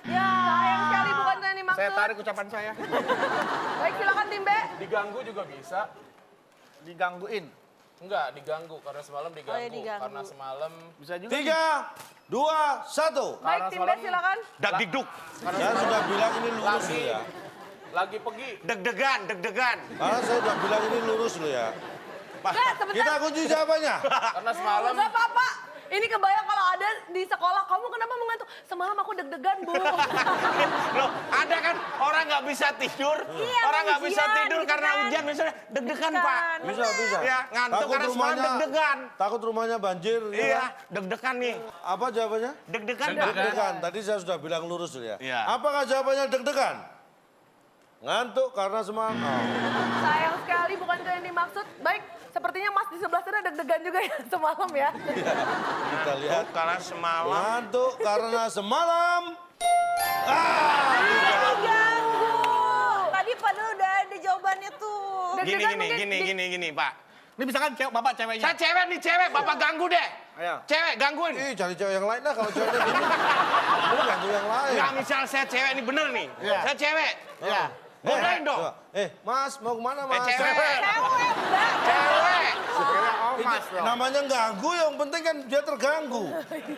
Ya, sayang sekali bukan yang dimaksud. Saya tarik ucapan saya. Baik, silakan tim B. Diganggu juga bisa. Digangguin. Enggak, diganggu karena semalam diganggu. Oh, ya, diganggu. Karena semalam 3, 2, 1. Baik, tim B silakan. Dak-dikduk. Saya sudah bilang ini lurus loh ya. lagi pergi. Deg-degan. Karena saya sudah bilang ini lurus loh ya. Enggak, sebentar. Kita kunci jawabannya. Karena semalam Enggak apa-apa. Ini kebayang kalau ada di sekolah, kamu kenapa mengantuk? Semalam aku deg-degan, Bu. Loh, ada kan orang nggak bisa tidur, Iya, orang nggak bisa ujian tidur gitu karena kan. ujian misalnya deg-degan Pak. Bisa. Ya, ngantuk karena semalam deg-degan. Takut rumahnya banjir. gitu Iya, kan? deg-degan nih. Apa jawabannya? Deg-degan. Deg-degan. Tadi saya sudah bilang lurus ya. Iya. Apakah jawabannya deg-degan? Ngantuk karena semangat. Sayang sekali, bukan itu yang dimaksud. Baik, sepertinya Mas di sebelah sana deg-degan juga ya semalam ya. Kita lihat. Karena semalam. Ngantuk karena semalam. Diganggu. Tadi padahal udah ada jawabannya tuh. Gini, Pak. Ini misalkan bapak ceweknya. Saya cewek nih, Bapak ganggu deh. Ayo. Cewek, gangguin. Cari cewek yang lain lah kalau ceweknya gini. Lu ganggu yang lain. Enggak, misal saya cewek nih, bener nih. Iya. Saya cewek. Iya. Godain dong. Mas, mau kemana mas? Cewek. Cewek, Mbak. Cewek. Mas dong. Namanya ganggu, yang penting kan dia terganggu.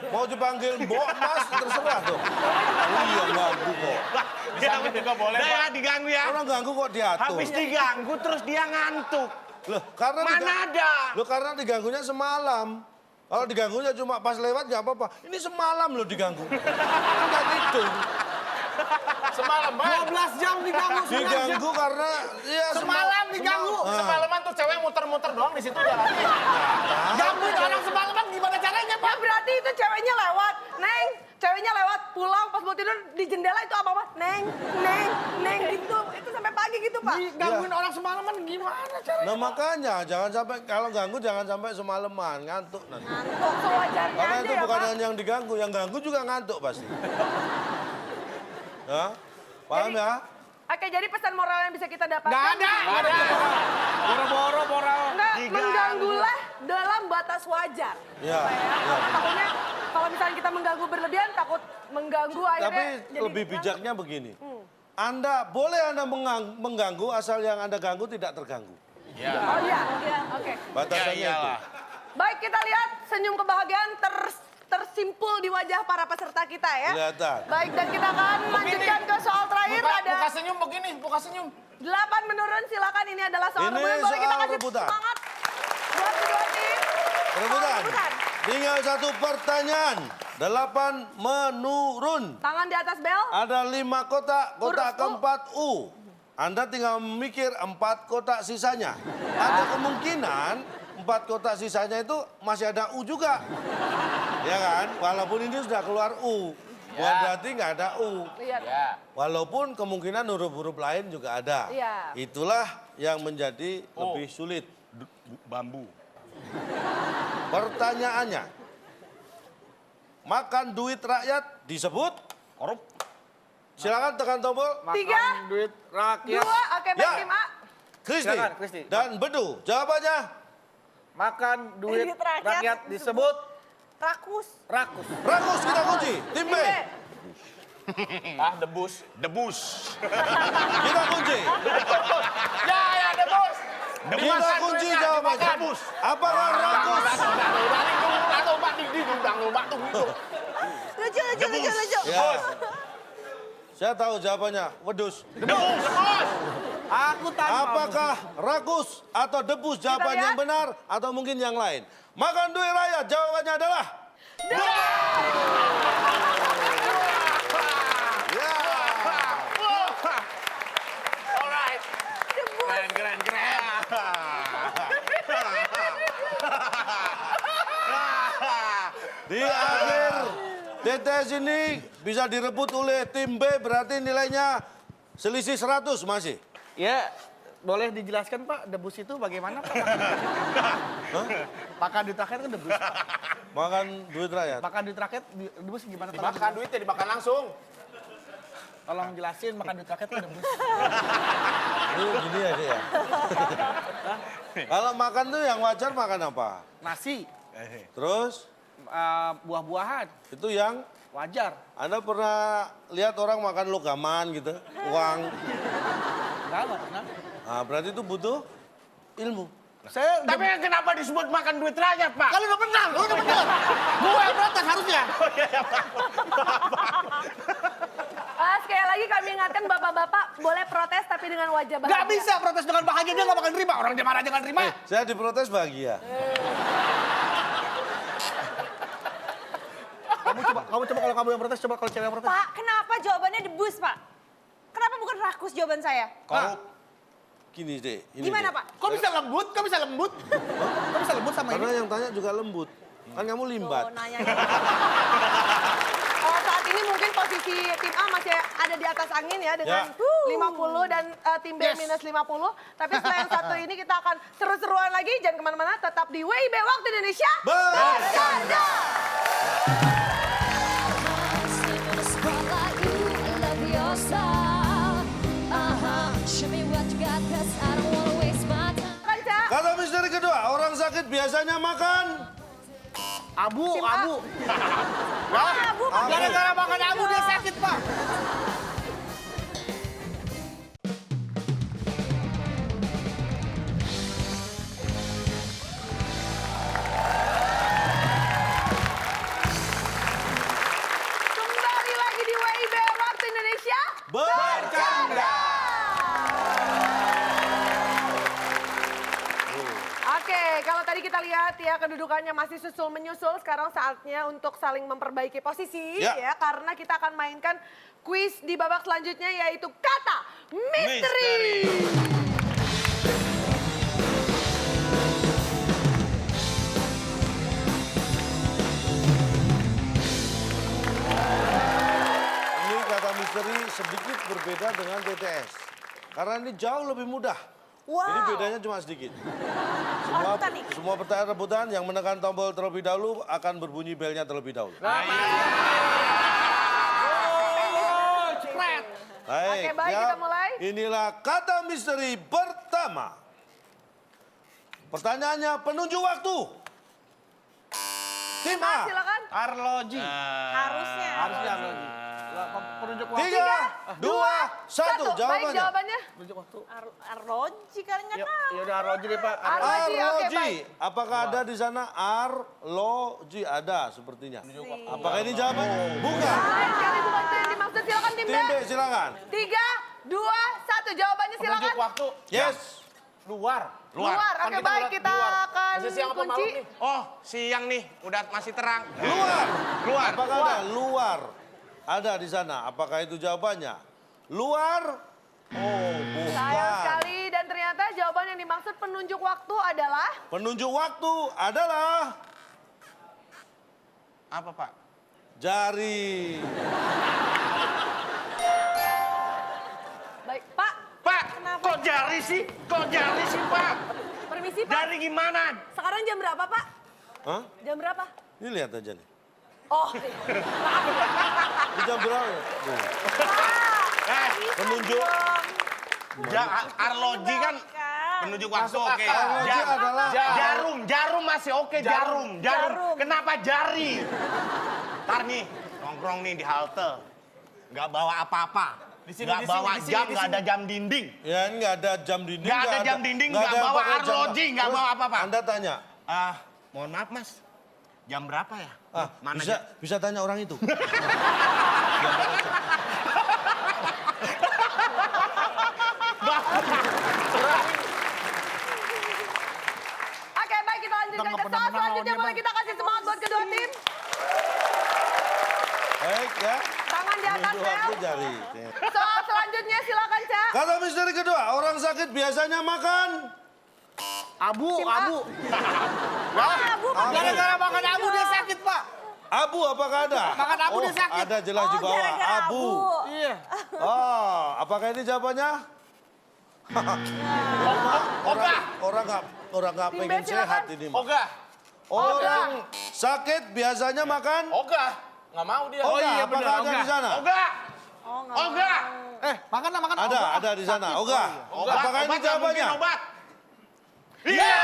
Mau dipanggil mbok, mas, terserah dong. Iya, ganggu kok. Diganggu juga boleh, Pak. Ya, diganggu ya. Orang ganggu kok diatur. Habis diganggu terus dia ngantuk. Loh, karena Mana ada? Loh, karena diganggunya semalam. Kalau diganggunya cuma pas lewat nggak apa-apa. Ini semalam loh diganggu. Enggak tidur. Semalam, 12 jam diganggu. Diganggu karena ya Semalam diganggu. Semalaman tuh cewek muter-muter doang di situ jalannya. Gangguin orang semalaman gimana caranya, Pak? Ya berarti itu ceweknya lewat. Neng, ceweknya lewat pulang pas mau tidur di jendela itu apa-apa? Neng gitu. Itu sampai pagi gitu, Pak. Gangguin orang semalaman gimana caranya? Nah makanya jangan sampai kalau ganggu jangan sampai semalaman ngantuk nanti. Ngantuk sewajarnya Karena aja itu ya, bukan Pak. hanya yang diganggu, yang ganggu juga ngantuk pasti. Ya, paham Jadi- ya? Oke, jadi pesan moral yang bisa kita dapatkan. Nggak ada. Boro-boro moral. Enggak, Diganggu. mengganggulah dalam batas wajar. Ya, Takutnya kalau misalnya kita mengganggu berlebihan, takut mengganggu Tapi akhirnya jadi lebih bijaknya begini. Anda boleh Anda mengganggu asal yang Anda ganggu tidak terganggu. Oh iya, oke. Batasannya Ya, itu. iyalah. Baik, kita lihat senyum kebahagiaan tersimpul di wajah para peserta kita ya. Kelihatan. Baik, dan kita akan lanjutkan ke soal terakhir. Ada Buka senyum begini, buka senyum. 8 menurun, silakan. Ini adalah soal Ini rebutan. Boleh kita soal kasih rebutan. semangat buat kedua tim. Rebutan. Rebutan. Tinggal satu pertanyaan. 8 menurun. Tangan di atas bel. Ada 5 kotak, kotak Huruf U. keempat U. Anda tinggal memikir 4 kotak sisanya. Ada kemungkinan 4 kotak sisanya itu masih ada U juga. Ya kan? Walaupun ini sudah keluar U. Bukan berarti nggak ada U. Lihat. Ya. Walaupun kemungkinan huruf-huruf lain juga ada. Iya. Itulah yang menjadi lebih sulit. Bambu. Pertanyaannya. Makan duit rakyat disebut? Korup. Silakan tekan tombol. Tiga, Duit rakyat. 2, oke baik Ya. tim A. Kristi. Silakan, Kristi. Dan Bedu. Jawabannya? Makan duit Duit rakyat rakyat disebut Rakus. rakus. Rakus kita kunci. Tim B. Tim B. Ah, debus. Debus. Kita kunci. Ya, debus. Kita kunci jawabannya. Debus. Apakah rakus? Lucu. Ya. Saya tahu jawabannya. Wedus. Debus. Aku tanpa. Apakah rakus atau debus jawaban lihat. yang benar atau mungkin yang lain? Makan duit rakyat jawabannya adalah ya. Alright. Keren. Di akhir TTS ini bisa direbut oleh tim B berarti nilainya selisih 100 masih. Ya, boleh dijelaskan Pak, debus itu bagaimana Pak? Makan duit rakyat kan debus. Pak. Makan duit rakyat. Makan duit rakyat, debus gimana? Dimakan duitnya, dimakan langsung. Tolong jelasin makan duit rakyat kan debus. Ini gini aja ya. Kalau makan tuh yang wajar makan apa? Nasi, Terus buah-buahan, itu yang wajar. Anda pernah lihat orang makan logaman gitu, uang. Enggak pernah. Nah, berarti itu butuh ilmu. Saya Tapi kenapa disebut makan duit rakyat, Pak? kalau nggak pernah, lu nggak bener. Gue yang protes harusnya. Sekali lagi kami ingatkan bapak-bapak boleh protes tapi dengan wajah bahagia. Nggak bisa protes dengan bahagia, dia nggak bakal terima. Orang dia marah aja nggak terima. Saya diprotes bahagia. Kamu coba kalau kamu yang protes, coba kalau cewek yang protes. Pak, kenapa jawabannya debus, Pak? Kenapa bukan rakus jawaban saya? Korup. Gini deh. Ini Gimana, deh. Pak? Kok bisa lembut? Kok bisa lembut? Kok bisa lembut sama Karena ini? yang tanya juga lembut. Kan kamu limbat. Tuh, nanya. Saat ini mungkin posisi tim A masih ada di atas angin ya dengan Ya. 50 dan tim B minus 50. Tapi setelah yang satu ini kita akan seru-seruan lagi. Jangan kemana-mana, tetap di WIB Waktu Indonesia. Bercanda! Spotlight you, I love your style. Show me what you got, 'cause I don't wanna waste my time. Kan, Ca? Kata misteri kedua, orang sakit biasanya makan Abu, Tim A. abu. Abu, Pak. Gara-gara makan abu dia sakit, Pak. Kembali lagi di WIB Waktu Indonesia. bercanda. Oke, kalau tadi kita lihat ya kedudukannya masih susul menyusul. Sekarang saatnya untuk saling memperbaiki posisi Ya. ya karena kita akan mainkan kuis di babak selanjutnya yaitu kata misteri. Ini kata misteri sedikit berbeda dengan TTS. Karena ini jauh lebih mudah. Wow. Ini bedanya cuma sedikit. Rebutan nih. Semua pertanyaan rebutan yang menekan tombol terlebih dahulu akan berbunyi belnya terlebih dahulu. Oke, baik, ya. kita mulai. Inilah kata misteri pertama. Pertanyaannya penunjuk waktu. Tim A. Silakan. Arloji. Harusnya. Harusnya Arloji. Penunjuk waktu. 3, 2, 1. Baik Jawabannya. jawabannya. Penunjuk waktu. Arloji kan nggak Ya tahu. udah Arloji deh, Pak. Arloji, oke, Arloji. baik. Apakah ada di sana Arloji? Ada sepertinya. Apakah ini jawabannya? Bukan. Baik, sekali bukan itu yang dimaksud. Silakan tim B. Tim B silakan. 3, 2, 1. Jawabannya silakan. Penunjuk waktu. Yes. Luar. Luar. Kan Oke, kita baik, udah kita luar. akan Masih siang apa kunci. malam nih? Oh, siang nih, udah masih terang. Luar. Luar. Apakah ada luar? Ada di sana. Apakah itu jawabannya? Luar. Oh, Sayang bukan. sekali dan ternyata jawaban yang dimaksud penunjuk waktu adalah Penunjuk waktu adalah Apa, Pak? jari. baik Pak. Pak, Kenapa? kok jari sih? Kok jari sih, Pak? Permisi Pak. Jari gimana? Sekarang jam berapa Pak? Hah? Jam berapa? Ini lihat aja nih. Oh, Ini jam berapa? Tuh. Penunjuk. Arloji kan penunjuk waktu oke. Arloji adalah Jarum masih oke, jarum. Jarum. Kenapa jari? Ntar nih, nongkrong nih di halte. Nggak bawa apa-apa. Nggak bawa jam, nggak ada jam dinding. Ya ini nggak ada jam dinding. Nggak ada jam dinding, nggak ada bawa pakai jam. arloji, nggak Terus bawa apa-apa. Anda tanya, Mohon maaf mas, jam berapa ya? Mana bisa jam? bisa tanya orang itu. oke baik kita lanjutkan ke soal selanjutnya. Boleh kita kasih semangat buat kedua tim. Baik ya. Tangan di atas Penunjuk ya. waktu jari. Soal selanjutnya silakan Cak. Kata misteri kedua, orang sakit biasanya makan Abu, Tim A. abu. Abu, Pak. Gara-gara makan abu dia sakit, Pak. abu. Apakah ada? Makan abu dia sakit. Ada jelas di Oh, bawah. gara-gara Abu. Iya. Oh, apakah ini jawabannya? Orang nggak Tim B, pengen silakan. sehat ini. Mah. Ogah. Orang sakit biasanya makan. Ogah. Nggak mau dia. Ogah, iya, apakah benar, ada di ogah. sana? Oga, Oh, nggak Oga, Makan Ada di sana. Ogah. obat, Apakah ini obat nggak mungkin jawabannya? obat. Iya.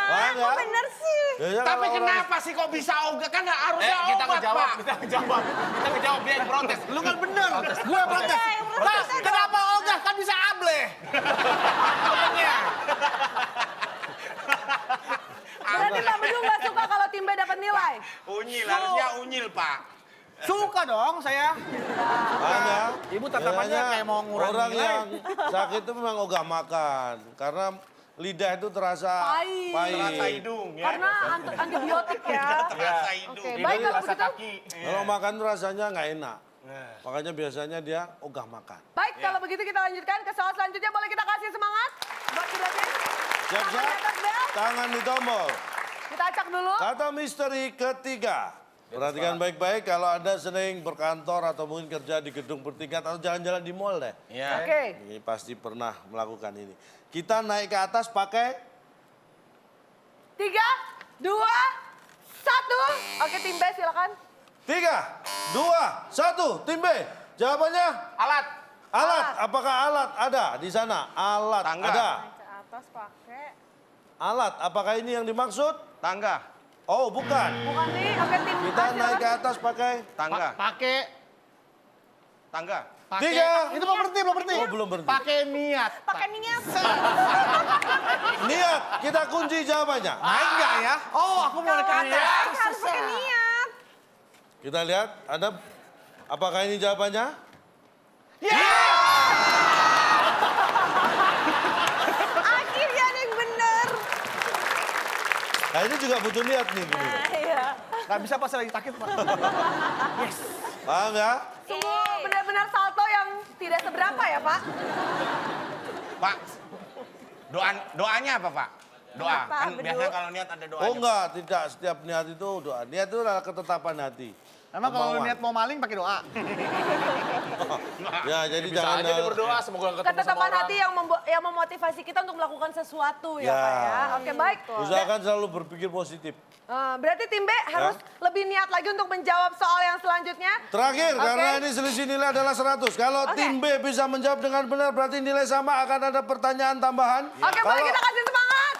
Paham Kok ya? bener sih? Biasanya Tapi kalau orang- kenapa sih kok bisa Oga? Kan harusnya Kita obat, ngejawab, Pak. kita ngejawab. Kita ngejawab, dia yang protes. Lu kan bener. Gue protes. Iya, yang Pak, protes. kenapa ogah kan bisa ableh? Berarti Pak Bedu nggak suka kalau tim B dapat nilai. Unyil, harusnya unyil, Pak. Suka dong saya. Hanya, Ibu tatapannya kayak mau ngurangi orang nilai. yang sakit itu memang ogah makan. Karena lidah itu terasa Pahit. Terasa hidung ya. Karena antibiotik ya. Terasa hidung. Oke, baik kalau begitu. kaki. Kalau makan tuh rasanya nggak enak. Makanya biasanya dia ogah makan. Baik, kalau begitu kita lanjutkan ke soal selanjutnya. Boleh kita kasih semangat buat Sudatin? Siap-siap, Tangan di atas bel. tangan di tombol. Kita acak dulu. Kata misteri ketiga. Perhatikan baik-baik kalau Anda sering berkantor atau mungkin kerja di gedung bertingkat atau jalan-jalan di mall deh. Ya. Oke. Ini pasti pernah melakukan ini. Kita naik ke atas pakai 3, 2, 1. Oke, tim B silakan. 3, 2, 1, tim B. Jawabannya Alat. alat. Apakah alat ada di sana? Alat Tangga. ada. Ke atas pakai. Alat, apakah ini yang dimaksud? Tangga. Oh, bukan. Bukan nih. Oke, tim A Kita naik ke silakan. atas pakai Tangga. Pakai. Tangga. Tiga. Itu belum berhenti, belum berhenti. Oh, belum berhenti. Pakai niat. Pakai niat. Niat, kita kunci jawabannya. Naik nggak ya? Oh, aku mau naik ke atas. Harus pakai niat. Kita lihat, ada apakah ini jawabannya? Akhirnya ada yang bener. Nah, ini juga butuh niat nih. Gini. Iya. Nggak bisa pas lagi sakit, Pak. Paham ya? Sungguh benar-benar salto yang tidak seberapa ya, Pak. Pak, doanya apa Pak? Doa. Apa, Kan berdua? biasanya kalau niat ada doanya. Oh enggak, tidak setiap niat itu doa. Niat itu adalah ketetapan hati. Emang kalau Kemauan. niat mau maling pakai doa. Ya, jadi Bisa jangan aja dia berdoa semoga ketemu sama Ketetapan orang. hati yang memotivasi kita untuk melakukan sesuatu ya, Ya. Pak ya. Oke, baik. usahakan selalu berpikir positif. Berarti tim B harus lebih niat lagi untuk menjawab soal yang selanjutnya. Terakhir, Oke. karena ini selisih nilai adalah 100. Kalau Oke. tim B bisa menjawab dengan benar, berarti nilai sama, akan ada pertanyaan tambahan. Oke, boleh Kalau- kita kasih semangat.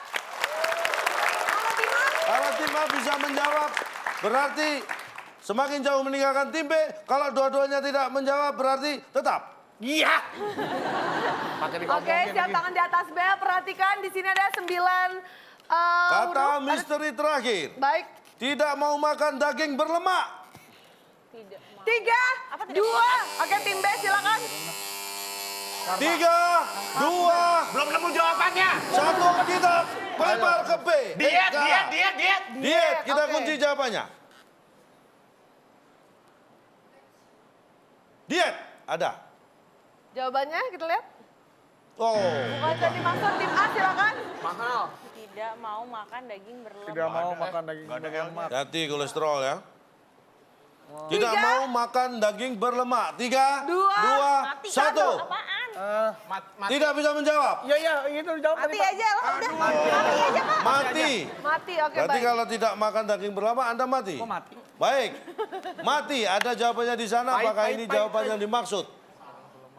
Kalau tim A bisa menjawab, berarti semakin jauh meninggalkan tim B. Kalau dua-duanya tidak menjawab, berarti tetap. Iya. Pakai Oke, dikomongin siap lagi. tangan di atas bel. Perhatikan di sini ada 9 Kata huruf. misteri terakhir. Baik. Tidak mau makan daging berlemak. Tidak mau. 3, Apa tidak 2. Oke, tim B silakan. 3, 2, Belum nemu jawabannya. 1, kita lempar ke B. Diet, Eka. diet, diet, diet. Diet, kita Oke. kunci jawabannya. Diet, ada. Jawabannya kita lihat. Oh, Bukan jadi dimaksud tim A silakan. Mahal. Tidak mau makan daging berlemak. Tidak mau makan daging Nggak ada berlemak. hati kolesterol ya. Tidak 3, mau makan daging berlemak. 3, 2, Mati. 1. Apaan? Tidak bisa menjawab. Iya, iya, itu jawab Mati tadi, Pak. aja lah. Udah. Mati aja, Pak. Mati. Mati, oke Berarti baik. kalau tidak makan daging berlemak, Anda mati. Kok mati? Baik. Mati, ada jawabannya di sana. Pahit, Apakah pahit, ini pahit, jawaban yang dimaksud?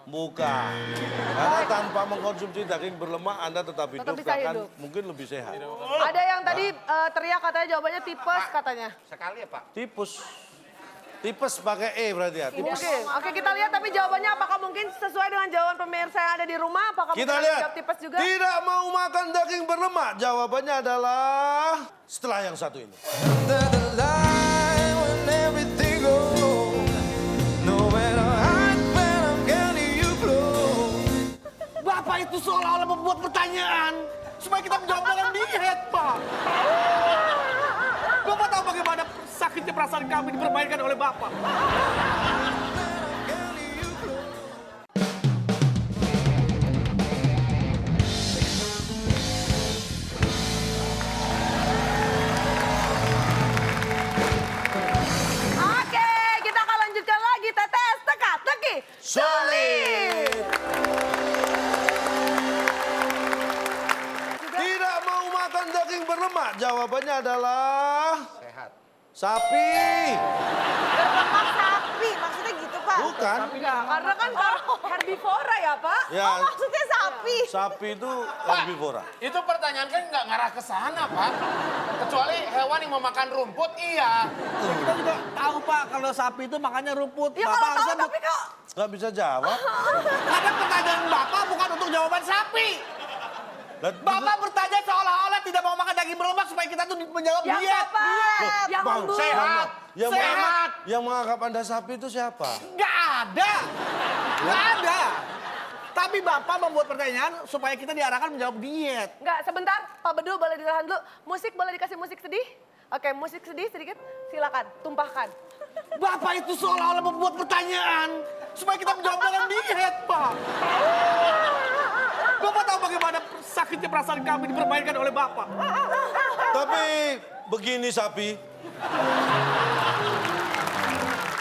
Bukan. Karena tanpa mengkonsumsi daging berlemak, Anda tetap hidup. Tetap bisa bahkan hidup. mungkin lebih sehat. Ada yang tadi teriak katanya jawabannya tipes katanya. Sekali ya Pak. Tipes. Tipes pakai E berarti ya. Tipes. Oke, kita lihat tapi jawabannya apakah mungkin sesuai dengan jawaban pemirsa yang ada di rumah? Apakah Kita mungkin ada yang lihat. jawab tipes juga? Tidak mau makan daging berlemak. Jawabannya adalah setelah yang satu ini. Bapak itu seolah-olah membuat pertanyaan supaya kita menjawab dengan diet, Pak. Bapak tahu bagaimana sakitnya perasaan kami dipermainkan oleh Bapak. Oke, kita akan lanjutkan lagi tetes teka-teki. Solid. Tidak mau makan daging berlemak. Jawabannya adalah Sehat. sapi. Berlemak sapi. Maksudnya gitu, Pak. Bukan. Karena kan herbivora ya, Pak? Ya, Oh, maksudnya sapi. sapi itu herbivora. Itu pertanyaan kan nggak ngarah ke sana, Pak. Kecuali hewan yang memakan rumput, iya. Kita juga tahu, Pak, kalau sapi itu makannya rumput. Ya Bapak kalau tahu harusnya tapi kok Nggak bisa jawab. ada pertanyaan Bapak bukan untuk jawaban sapi. Lah, Bapak bertanya seolah-olah tidak mau makan daging berlemak supaya kita tuh menjawab yang diet. tepat, yang Bang, lembut. Sehat. Yang menganggap Anda sapi itu siapa? Nggak ada. Nggak ada. Tapi Bapak membuat pertanyaan supaya kita diarahkan menjawab diet. Enggak, sebentar. Pak Bedu boleh ditahan dulu. Musik boleh dikasih musik sedih? Oke, musik sedih sedikit. Silakan, tumpahkan. Bapak itu seolah-olah membuat pertanyaan supaya kita menjawab dengan diet, Pak. Bapak tahu bagaimana sakitnya perasaan kami dipermainkan oleh Bapak. Tapi begini sapi,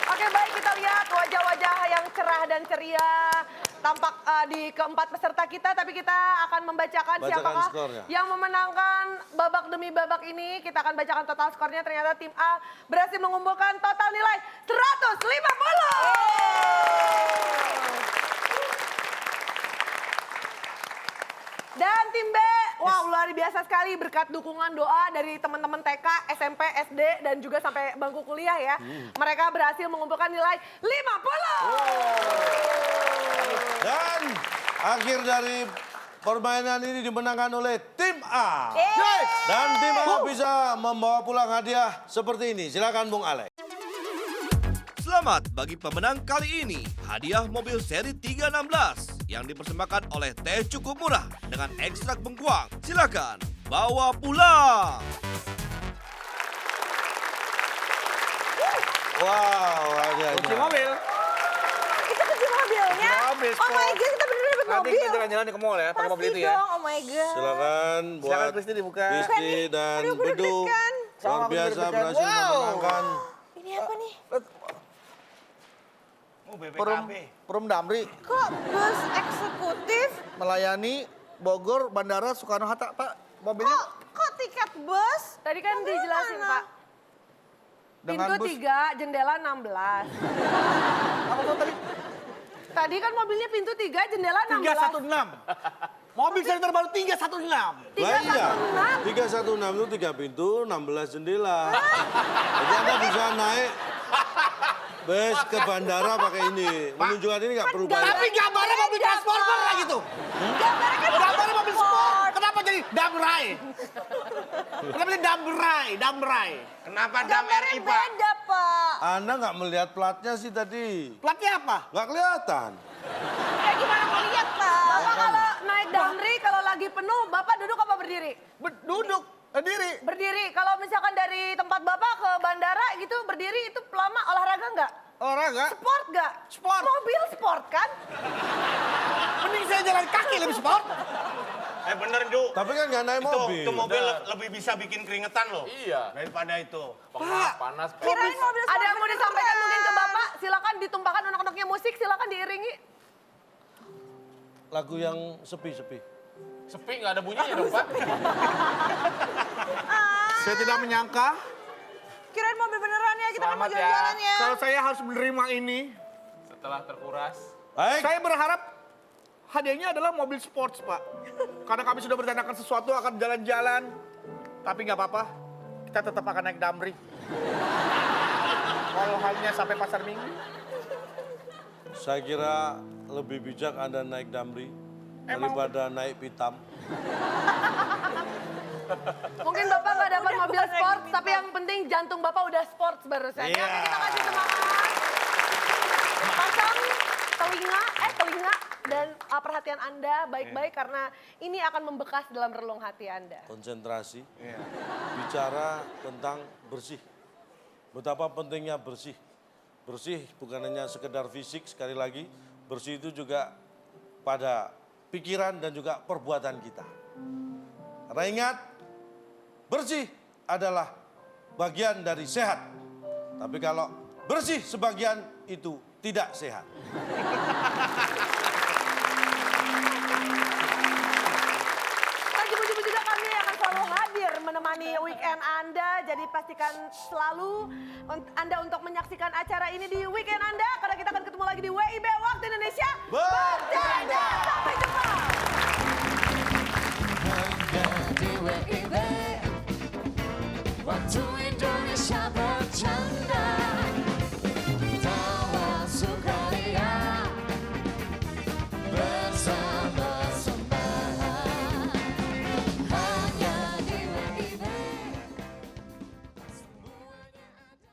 Oke, baik kita lihat wajah-wajah yang cerah dan ceria tampak di keempat peserta kita, tapi kita akan membacakan Bacakan siapakah skornya. yang memenangkan babak demi babak ini. Kita akan bacakan total skornya. Ternyata tim A berhasil mengumpulkan total nilai 150. Dan tim B, wow luar biasa sekali berkat dukungan doa dari teman-teman TK, SMP, SD, dan juga sampai bangku kuliah ya. Mereka berhasil mengumpulkan nilai 50. dan akhir dari permainan ini dimenangkan oleh tim A. Dan tim A bisa membawa pulang hadiah seperti ini. Silakan Bung Alex. Selamat bagi pemenang kali ini. Hadiah mobil seri 316 yang dipersembahkan oleh Teh Cukup Murah dengan ekstrak bengkuang. Silakan bawa pulang. Wow, hadiahnya. Kunci mobil. Itu kunci mobilnya. Mobil, Oh my god, kita bener dapat Nanti mobil. kita jalan-jalan ke mall ya, pakai mobil Pasti itu ya. dong, oh my god. Silakan buat Silakan Kristi dibuka. Kristi dan Aduh, aku Bedu. deg-degan. Luar Sama, aku biasa deg-degan. berhasil Wow. memenangkan. Ini apa nih? Oh, Perum, BPKB. Perum Damri Kok bus eksekutif? melayani Bogor Bandara Soekarno-Hatta, Pak. Mobilnya Kok tiket bus? Tadi kan dijelasin Mana? Pak. dengan Pintu bus. 3, jendela 16. Apa tuh tadi? Tadi kan mobilnya pintu 3, jendela 16. 316. Mobil seri terbaru 316. Lah iya, 316 itu 3 pintu, 16 jendela. Jadi Anda bisa naik bus ke bandara pakai ini. Menunjukkan ini nggak perlu bayar. Tapi gambarnya mobil transporter lah gitu. Gambarnya mobil sport. Kenapa jadi Damrai? Kenapa jadi Damrai? Kenapa Dam Gambarnya RI, Pak? beda, Pak. Anda nggak melihat platnya sih tadi. Platnya apa? Nggak kelihatan. Gimana mau lihat, Pak? Bapak kalau naik Damri, kalau lagi penuh, Bapak duduk apa berdiri? Duduk, berdiri. Berdiri. Kalau misalkan dari tempat Bapak ke bandara gitu, berdiri itu lama olahraga nggak? Olahraga. Sport nggak? Sport. Mobil sport kan? Mending saya jalan kaki lebih sport. Bener, Du. Tapi kan nggak naik mobil. Itu mobil lebih bisa bikin keringetan loh. Iya. Daripada itu. Panas. Kirain mobil sport Ada yang mau beneran. disampaikan mungkin ke Bapak? Silakan ditumpahkan unek-uneknya musik, silakan diiringi. Lagu yang sepi-sepi. Sepi nggak ada bunyinya dong Pak. Saya tidak menyangka Kirain mobil beneran ya, kita kan mau Selamat ya. jalan-jalan ya. kalau saya harus menerima ini. Setelah terkuras. Baik, Saya berharap hadiahnya adalah mobil sports, Pak. Karena kami sudah merencanakan sesuatu akan jalan-jalan. Tapi nggak apa-apa, kita tetap akan naik Damri. Kalau hanya sampai pasar Minggu. saya kira lebih bijak Anda naik Damri daripada naik Pitam. Mungkin Bapak nggak dapat mobil sport, tapi yang penting jantung Bapak udah sports barusan. Iya. Oke, kita kasih semangat. Pasang telinga dan perhatian Anda baik-baik karena ini akan membekas dalam relung hati Anda. Konsentrasi. Bicara tentang bersih. Betapa pentingnya bersih. Bersih bukan hanya sekedar fisik, sekali lagi. Bersih itu juga pada pikiran dan juga perbuatan kita. Karena ingat, bersih adalah bagian dari sehat. Tapi kalau bersih sebagian itu tidak sehat. Pagi Buju juga kami akan selalu hadir menemani weekend Anda. Jadi pastikan selalu Anda untuk menyaksikan acara ini di weekend Anda. Karena kita akan ketemu lagi di WIB Waktu Indonesia Bercanda. Sampai jumpa. Hanya di WIB Waktu